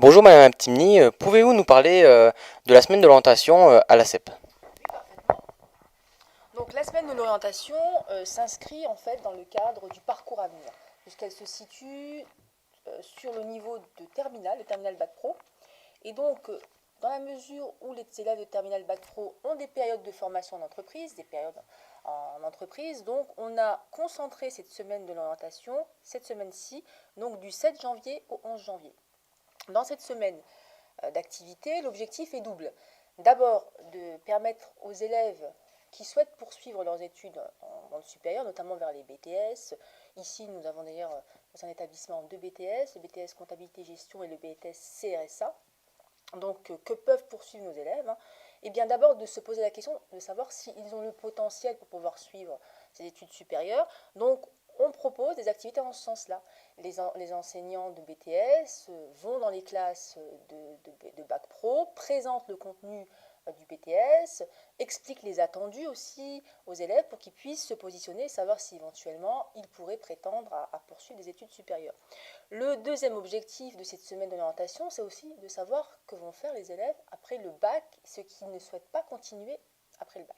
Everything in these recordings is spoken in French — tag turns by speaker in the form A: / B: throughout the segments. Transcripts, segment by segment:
A: Bonjour Madame Aptimni, pouvez-vous nous parler de la semaine de l'orientation à la CEP?
B: Oui, parfaitement. Donc la semaine de l'orientation s'inscrit en fait dans le cadre du parcours à venir, puisqu'elle se situe sur le niveau de terminale, le terminal Bac Pro. Et donc, dans la mesure où les élèves de terminal Bac Pro ont des périodes de formation en entreprise, des périodes en entreprise, donc on a concentré cette semaine de l'orientation, cette semaine-ci, donc du 7 janvier au 11 janvier. Dans cette semaine d'activité, l'objectif est double. D'abord, de permettre aux élèves qui souhaitent poursuivre leurs études dans le supérieur, notamment vers les BTS. Ici, nous avons d'ailleurs dans un établissement deux BTS, le BTS comptabilité gestion et le BTS CRSA. Donc, que peuvent poursuivre nos élèves? Eh bien, d'abord, de se poser la question de savoir s'ils ont le potentiel pour pouvoir suivre ces études supérieures. Donc, on propose des activités en ce sens-là. Les enseignants de BTS vont dans les classes de Bac Pro, présentent le contenu du BTS, expliquent les attendus aussi aux élèves pour qu'ils puissent se positionner et savoir si éventuellement ils pourraient prétendre à poursuivre des études supérieures. Le deuxième objectif de cette semaine d'orientation, c'est aussi de savoir que vont faire les élèves après le bac, ceux qui ne souhaitent pas continuer après le bac.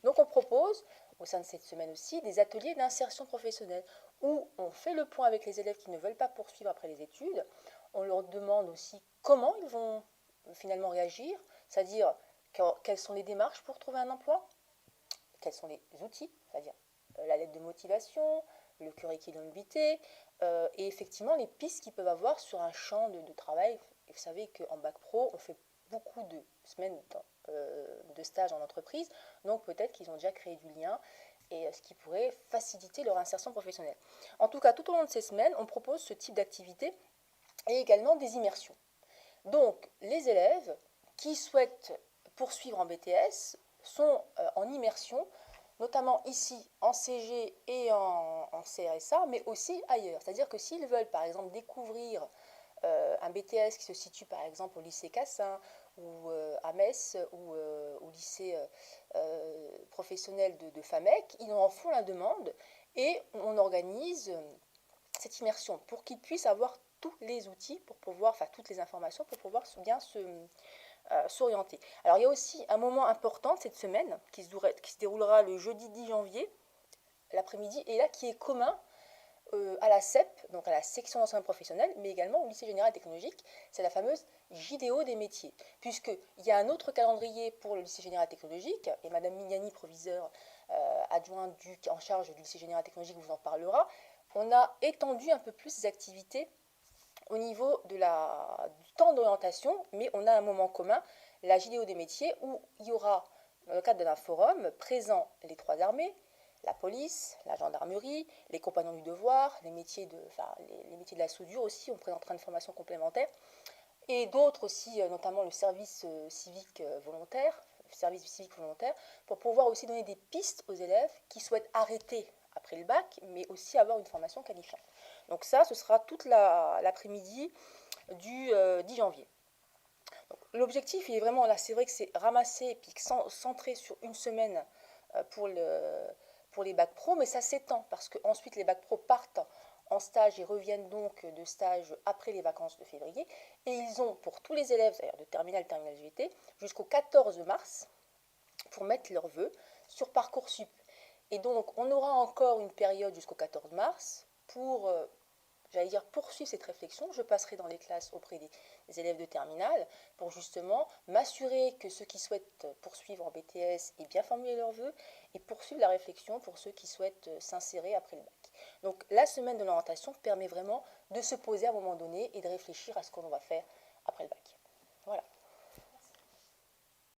B: Donc on propose, au sein de cette semaine aussi, des ateliers d'insertion professionnelle où on fait le point avec les élèves qui ne veulent pas poursuivre après les études. On leur demande aussi comment ils vont finalement réagir, c'est-à-dire quelles sont les démarches pour trouver un emploi, quels sont les outils, c'est-à-dire la lettre de motivation, le curriculum vitae, et effectivement les pistes qu'ils peuvent avoir sur un champ de travail. Et vous savez qu'en bac pro, on fait beaucoup de semaines de stage en entreprise, donc peut-être qu'ils ont déjà créé du lien, et ce qui pourrait faciliter leur insertion professionnelle. En tout cas, tout au long de ces semaines, on propose ce type d'activité et également des immersions. Donc, les élèves qui souhaitent poursuivre en BTS sont en immersion, notamment ici en CG et en CRSA, mais aussi ailleurs. C'est-à-dire que s'ils veulent, par exemple, découvrir un BTS qui se situe, par exemple, au lycée Cassin ou à Metz ou au lycée professionnel de FAMEC, ils en font la demande et on organise cette immersion pour qu'ils puissent avoir tous les outils pour pouvoir, enfin toutes les informations pour pouvoir bien s'orienter. Alors il y a aussi un moment important cette semaine qui se déroulera le jeudi 10 janvier, l'après-midi, et là qui est commun à la CEP, donc à la section d'enseignement professionnel, mais également au lycée général technologique, c'est la fameuse JDO des métiers. Puisqu'il y a un autre calendrier pour le lycée général technologique, et Madame Mignani, proviseure adjointe en charge du lycée général technologique, vous en parlera, on a étendu un peu plus ces activités au niveau du temps d'orientation, mais on a un moment commun, la JDO des métiers, où il y aura, dans le cadre d'un forum, présent les trois armées, la police, la gendarmerie, les compagnons du devoir, les métiers de la soudure aussi, on présentera une formation complémentaire, et d'autres aussi, notamment le service civique volontaire, service civique volontaire, pour pouvoir aussi donner des pistes aux élèves qui souhaitent arrêter après le bac, mais aussi avoir une formation qualifiante. Donc ça, ce sera toute l'après-midi du 10 janvier. L'objectif, il est vraiment là, c'est vrai que c'est ramasser et puis centré sur une semaine pour les bacs pro, mais ça s'étend parce qu'ensuite les bacs pro partent en stage et reviennent donc de stage après les vacances de février. Et ils ont, pour tous les élèves, c'est-à-dire de terminale GT, jusqu'au 14 mars pour mettre leurs vœux sur Parcoursup. Et donc, on aura encore une période jusqu'au 14 mars pour j'allais dire poursuivre cette réflexion. Je passerai dans les classes auprès des élèves de terminale pour justement m'assurer que ceux qui souhaitent poursuivre en BTS aient bien formulé leurs vœux et poursuivre la réflexion pour ceux qui souhaitent s'insérer après le bac. Donc la semaine de l'orientation permet vraiment de se poser à un moment donné et de réfléchir à ce qu'on va faire après le bac. Voilà.